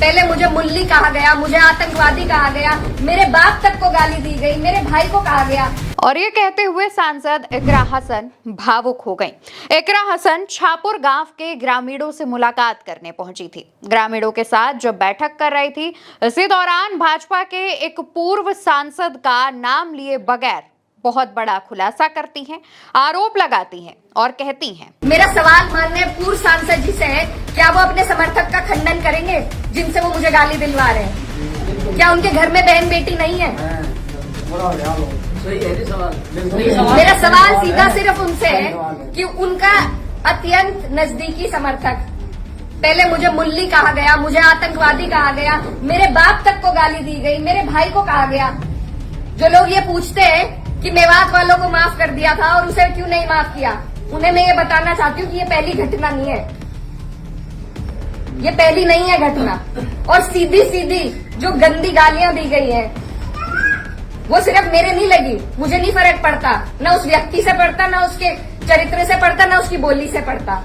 पहले मुझे मुल्ली कहा गया, मुझे आतंकवादी कहा गया, मेरे बाप तक को गाली दी गई, मेरे भाई को कहा गया। और ये कहते हुए सांसद इकरा हसन भावुक हो गई। इकरा हसन छापुर गांव के ग्रामीणों से मुलाकात करने पहुंची थी। ग्रामीणों के साथ जब बैठक कर रही थी, इसी दौरान भाजपा के एक पूर्व सांसद का नाम लिए बगैर बहुत बड़ा खुलासा करती हैं, आरोप लगाती हैं और कहती हैं, मेरा सवाल माननीय पूर्व सांसद जी से है, क्या वो अपने समर्थक का खंडन करेंगे जिनसे वो मुझे गाली दिलवा रहे हैं? क्या उनके घर में बहन बेटी नहीं है? मेरा सवाल सीधा सिर्फ उनसे है कि उनका अत्यंत नजदीकी समर्थक, पहले मुझे मुल्ली कहा गया, मुझे आतंकवादी कहा गया, मेरे बाप तक को गाली दी गई, मेरे भाई को कहा गया। जो लोग ये पूछते हैं कि मेवात वालों को माफ कर दिया था और उसे क्यों नहीं माफ किया, उन्हें मैं ये बताना चाहती हूँ कि ये पहली घटना नहीं है, ये पहली नहीं है घटना। और सीधी सीधी जो गंदी गालियां दी गई है वो सिर्फ मेरे नहीं लगी, मुझे नहीं फर्क पड़ता, न उस व्यक्ति से पड़ता, न उसके चरित्र से पड़ता, न उसकी बोली से पड़ता,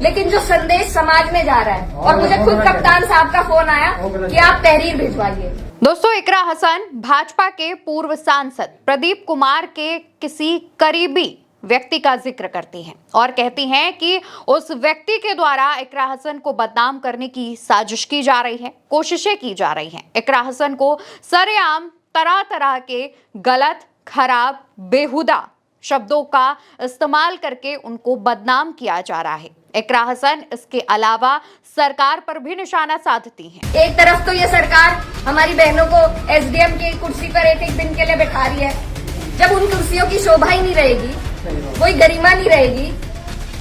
लेकिन जो संदेश समाज में जा रहा है। और मुझे खुद कप्तान साहब का फोन आया कि आप तहरीर भिजवाइए। दोस्तों, इकरा हसन भाजपा के पूर्व सांसद प्रदीप कुमार के किसी करीबी व्यक्ति का जिक्र करती हैं और कहती हैं कि उस व्यक्ति के द्वारा इकरा हसन को बदनाम करने की साजिश की जा रही है, कोशिशें की जा रही हैं। इकरा हसन को सरेआम तरह तरह के गलत, खराब, बेहुदा शब्दों का इस्तेमाल करके उनको बदनाम किया जा रहा है। इकरा हसन इसके अलावा सरकार पर भी निशाना साधती हैं। एक तरफ तो ये सरकार हमारी बहनों को एसडीएम की कुर्सी पर एक एक दिन के लिए बैठा रही है, जब उन कुर्सियों की शोभा ही नहीं रहेगी, कोई गरिमा नहीं रहेगी,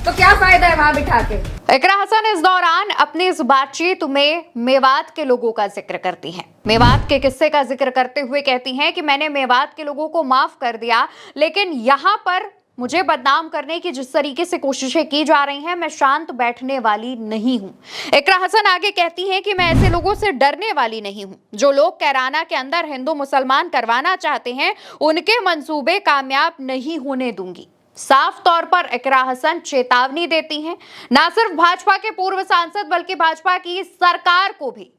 तो क्या फायदा है वहां बिठा के। इकरा हसन इस दौरान अपनी इस बातचीत में मेवात के लोगों का जिक्र करती हैं। मेवात के किस्से का जिक्र करते हुए कहती हैं कि मैंने मेवात के लोगों को माफ कर दिया, लेकिन यहाँ पर मुझे बदनाम करने की जिस तरीके से कोशिशें की जा रही हैं, मैं शांत बैठने वाली नहीं हूं। इकरा हसन आगे कहती हैं कि मैं ऐसे लोगों से डरने वाली नहीं हूं। जो लोग कैराना के अंदर हिंदू मुसलमान करवाना चाहते हैं, उनके मंसूबे कामयाब नहीं होने दूंगी। साफ तौर पर इकरा हसन चेतावनी देती हैं, न सिर्फ भाजपा के पूर्व सांसद बल्कि भाजपा की सरकार को भी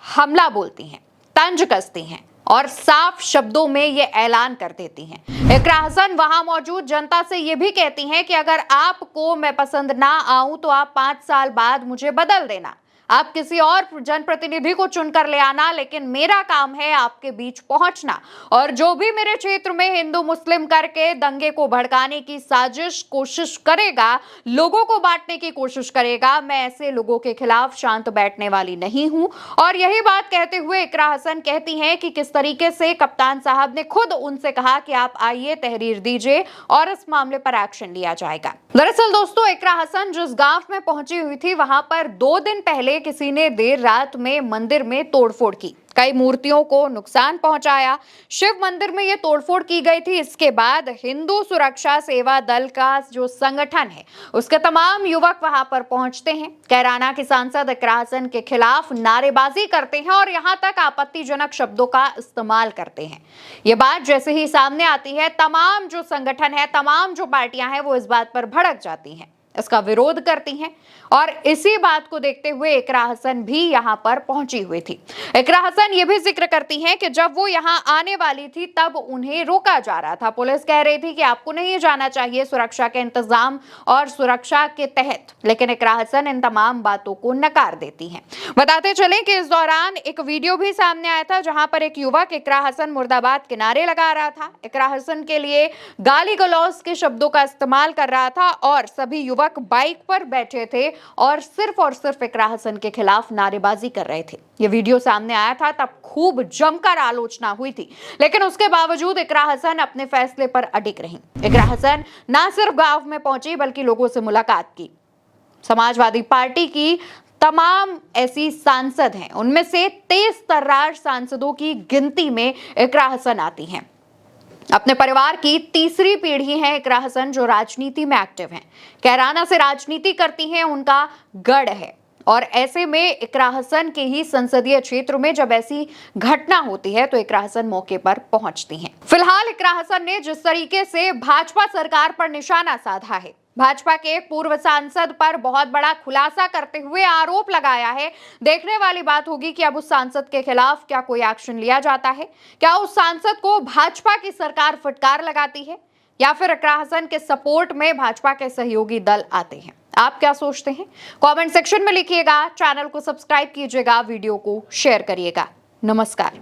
हमला बोलती हैं, तंज कसती हैं और साफ शब्दों में ये ऐलान कर देती हैं। इकरा हसन वहां मौजूद जनता से ये भी कहती हैं कि अगर आपको मैं पसंद ना आऊं तो आप 5 साल बाद मुझे बदल देना, आप किसी और जनप्रतिनिधि को चुनकर ले आना, लेकिन मेरा काम है आपके बीच पहुंचना। और जो भी मेरे क्षेत्र में हिंदू मुस्लिम करके दंगे को भड़काने की साजिश कोशिश करेगा, लोगों को बांटने की कोशिश करेगा, मैं ऐसे लोगों के खिलाफ शांत बैठने वाली नहीं हूं। और यही बात कहते हुए इकरा हसन कहती हैं कि किस तरीके से कप्तान साहब ने खुद उनसे कहा कि आप आइए, तहरीर दीजिए और इस मामले पर एक्शन लिया जाएगा। दरअसल दोस्तों, इकरा हसन जिस गांव में पहुंची हुई थी, वहां पर 2 दिन पहले किसी ने देर रात में मंदिर में तोड़फोड़ की, कई मूर्तियों को नुकसान पहुंचाया। शिव मंदिर में यह तोड़फोड़ की गई थी। इसके बाद हिंदू सुरक्षा सेवा दल का जो संगठन है, उसके तमाम युवक वहां पर पहुंचते हैं, कैराना के सांसद इकरा हसन के खिलाफ नारेबाजी करते हैं और यहां तक आपत्तिजनक शब्दों का इस्तेमाल करते हैं। ये बात जैसे ही सामने आती है, तमाम जो संगठन है, तमाम जो पार्टियां हैं, वो इस बात पर भड़क जाती हैं, इसका विरोध करती हैं। और इसी बात को देखते हुए इकरा हसन भी यहां पर पहुंची हुई थी। इकरा हसन ये भी जिक्र करती हैं कि जब वो यहां आने वाली थी तब उन्हें रोका जा रहा था। पुलिस कह रही थी कि आपको नहीं जाना चाहिए, सुरक्षा के इंतजाम और सुरक्षा के तहत, लेकिन इकरा हसन इन तमाम बातों को नकार देती हैं। बताते चलें कि इस दौरान एक वीडियो भी सामने आया था जहां पर एक युवक इकरा हसन मुर्दाबाद के नारे लगा रहा था, इकरा हसन के लिए गाली गलौज के शब्दों का इस्तेमाल कर रहा था और सभी युवक बाइक पर बैठे थे और सिर्फ इकरा हसन के खिलाफ नारेबाजी कर रहे थे। ये वीडियो सामने आया था तब खूब जमकर आलोचना हुई थी, लेकिन उसके बावजूद इकरा हसन अपने फैसले पर अडिग रहीं। इकरा हसन न सिर्फ गांव में पहुंची बल्कि लोगों से मुलाकात की। समाजवादी पार्टी की तमाम ऐसी सांसद हैं, उनमें से तेज तर्रार सांसदों की गिनती में इकरा हसन आती हैं। अपने परिवार की तीसरी पीढ़ी है इकरा हसन जो राजनीति में एक्टिव हैं, कैराना से राजनीति करती हैं, उनका गढ़ है। और ऐसे में इकरा हसन के ही संसदीय क्षेत्र में जब ऐसी घटना होती है तो इकरा हसन मौके पर पहुंचती हैं। फिलहाल इकरा हसन ने जिस तरीके से भाजपा सरकार पर निशाना साधा है, भाजपा के एक पूर्व सांसद पर बहुत बड़ा खुलासा करते हुए आरोप लगाया है। देखने वाली बात होगी कि अब उस सांसद के खिलाफ क्या कोई एक्शन लिया जाता है, क्या उस सांसद को भाजपा की सरकार फटकार लगाती है या फिर इकरार हसन के सपोर्ट में भाजपा के सहयोगी दल आते हैं। आप क्या सोचते हैं? कमेंट सेक्शन में लिखिएगा, चैनल को सब्सक्राइब कीजिएगा, वीडियो को शेयर करिएगा। नमस्कार।